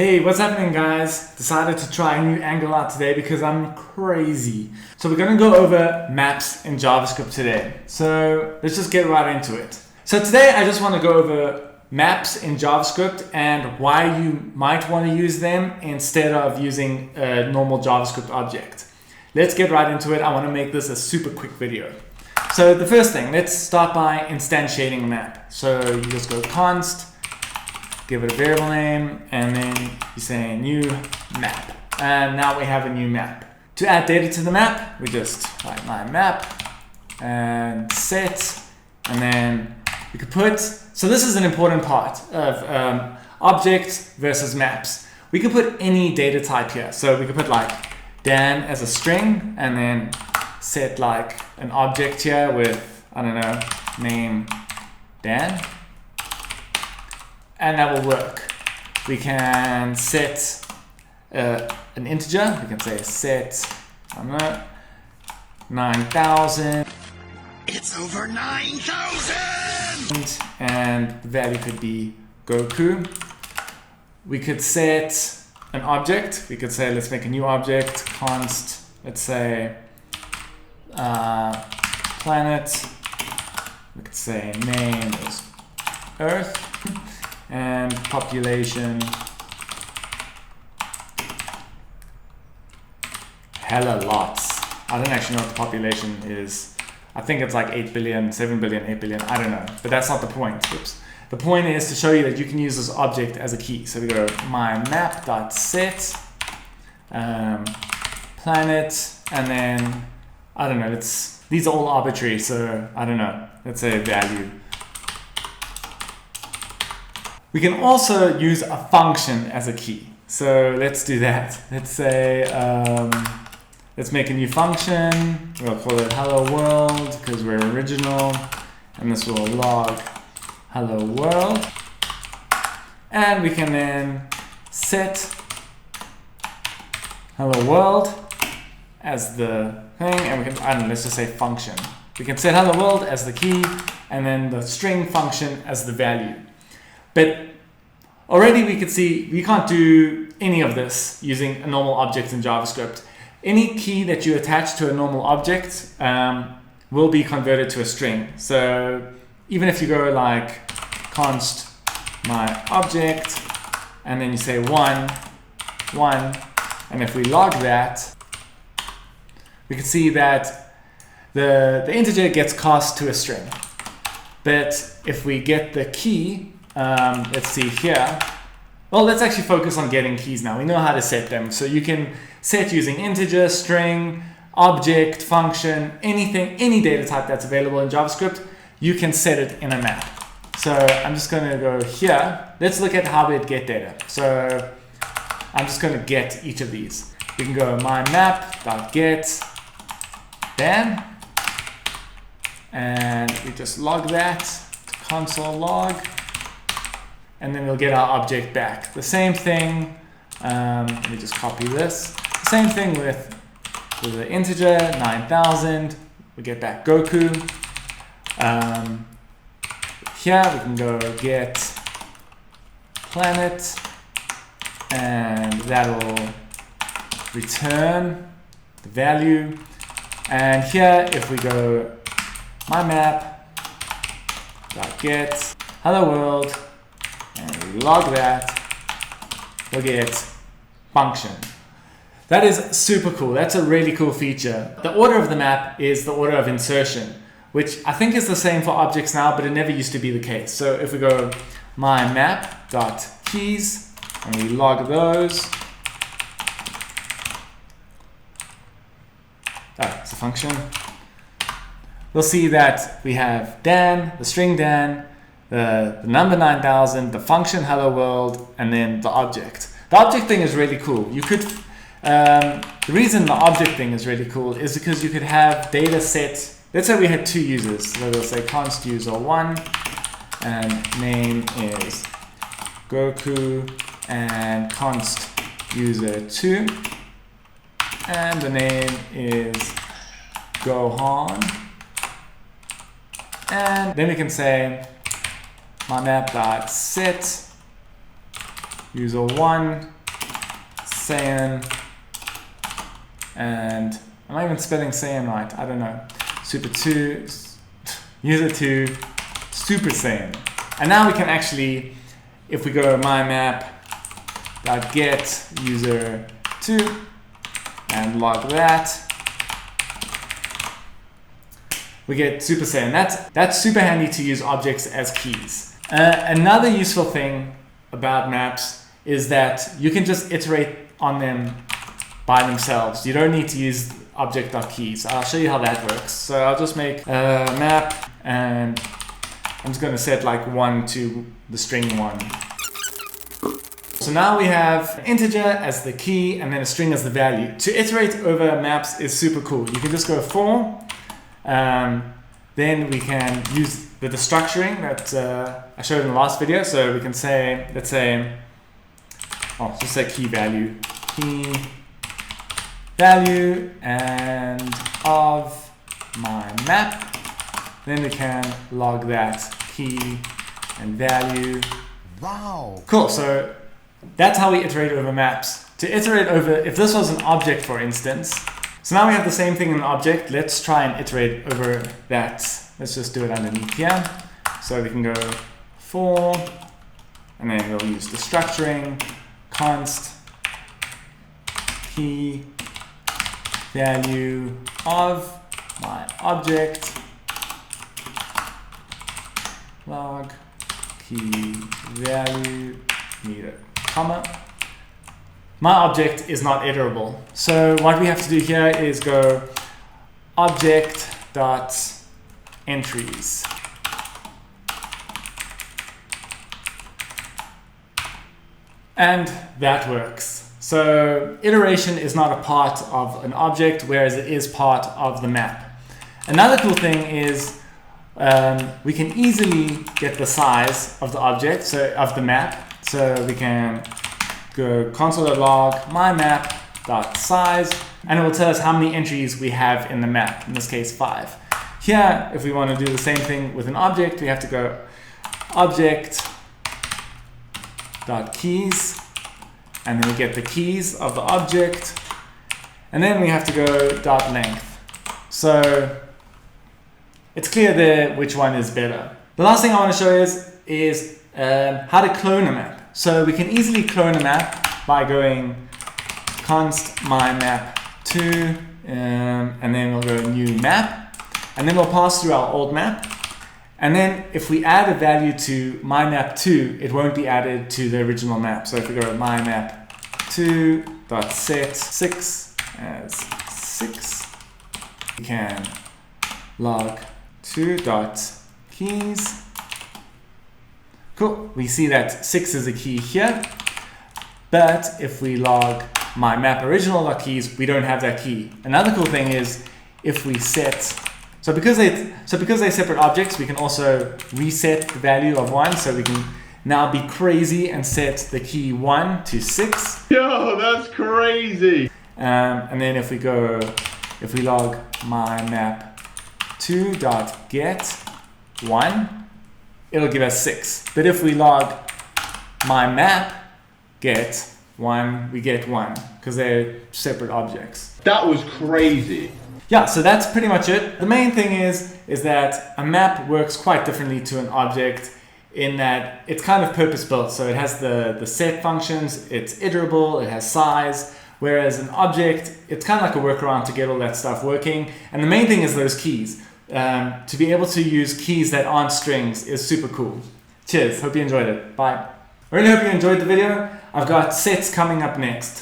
Hey, what's happening guys? Decided to try a new angle out today because I'm crazy. So we're going to go over maps in JavaScript today. So let's just get right into it. So today I just want to go over maps in JavaScript and why you might want to use them instead of using a normal JavaScript object. Let's get right into it. I want to make this a super quick video. So the first thing, let's start by instantiating a map. So you just go const, give it a variable name, and then you say new map. And now we have a new map. To add data to the map, we just write my map and set, and then we could put, so this is an important part of objects versus maps. We could put any data type here. So we could put like Dan as a string and then set like an object here with, I don't know, name Dan. And that will work. We can set an integer. We can say set, I don't know, 9,000. It's over 9,000! And the value could be Goku. We could set an object. We could say, let's make a new object, const, let's say planet. We could say name is Earth. And population, hella lots. I don't actually know what the population is. I think it's like 8 billion, 7 billion, 8 billion, I don't know. But that's not the point. Oops. The point is to show you that you can use this object as a key. So we go my map.set planet, and then, I don't know, these are all arbitrary, so I don't know. Let's say value. We can also use a function as a key. So let's do that. Let's say, let's make a new function. We'll call it hello world because we're original. And this will log hello world. And we can then set hello world as the thing. And we can, I don't know, let's just say function. We can set hello world as the key and then the string function as the value. But already we can see we can't do any of this using a normal object in JavaScript. Any key that you attach to a normal object will be converted to a string. So even if you go like const my object and then you say 1, and if we log that, we can see that the integer gets cast to a string. But if we get the key, let's see here. Well, let's actually focus on getting keys now. We know how to set them. So you can set using integer, string, object, function, anything, any data type that's available in JavaScript, you can set it in a map. So I'm just going to go here. Let's look at how we get data. So I'm just going to get each of these. We can go my map.get Dan, and we just log that to console log. And then we'll get our object back. The same thing, let me just copy this. The same thing with the integer, 9,000. We get back Goku. Here we can go get planet, and that'll return the value. And here, if we go my map.get hello world, and we log that, we'll get function. That is super cool. That's a really cool feature. The order of the map is the order of insertion, which I think is the same for objects now, but it never used to be the case. So if we go my map.keys and we log those, it's a function. We'll see that we have Dan, the string Dan, the number 9,000, the function hello world, and then the object. The object thing is really cool. You could, the reason the object thing is really cool is because you could have data set. Let's say we had two users. So we'll say const user 1, and name is Goku, and const user 2, and the name is Gohan. And then we can say my map.set user1, cyan, and am I even spelling cyan right? I don't know. Super2, user2, super cyan. And now we can actually, if we go my map.get user2 and log that, we get super cyan. That's super handy to use objects as keys. Another useful thing about maps is that you can just iterate on them by themselves. You don't need to use object.keys. I'll show you how that works. So I'll just make a map and I'm just going to set like 1 to the string 1. So now we have an integer as the key and then a string as the value. To iterate over maps is super cool. You can just go for, then we can use the destructuring that I showed in the last video. So we can say, let's say, just say key value and of my map. Then we can log that key and value. Wow. Cool. So that's how we iterate over maps. To iterate over, if this was an object, for instance, so now we have the same thing in an object. Let's try and iterate over that. Let's just do it underneath here. So we can go for, and then we'll use the structuring, const key value of my object, log key value, need a comma. My object is not iterable. So what we have to do here is go object.entries. And that works. So iteration is not a part of an object, whereas it is part of the map. Another cool thing is we can easily get the size of the object, so of the map. So we can go console.log mymap.size, and it will tell us how many entries we have in the map, in this case 5. Here, if we want to do the same thing with an object, we have to go object.keys, and then we get the keys of the object, and then we have to go .length. So it's clear there which one is better. The last thing I want to show is how to clone a map. So we can easily clone a map by going const mymap2, and then we'll go new map, and then we'll pass through our old map. And then if we add a value to mymap2, it won't be added to the original map. So if we go mymap2.set 6 as 6, we can log 2.keys. Cool, we see that 6 is a key here, but if we log my map original.keys, we don't have that key. Another cool thing is if we set, so because they're separate objects, we can also reset the value of 1, so we can now be crazy and set the key 1 to 6. Yo, that's crazy. And then if we log my map2.get 1, it'll give us 6. But if we log my map get 1, we get 1 because they're separate objects. That was crazy. Yeah, so that's pretty much it. The main thing is that a map works quite differently to an object in that it's kind of purpose-built. So it has the set functions, it's iterable, it has size, whereas an object, it's kind of like a workaround to get all that stuff working. And the main thing is those keys. To be able to use keys that aren't strings is super cool. Cheers, hope you enjoyed it. Bye. I really hope you enjoyed the video. I've got sets coming up next.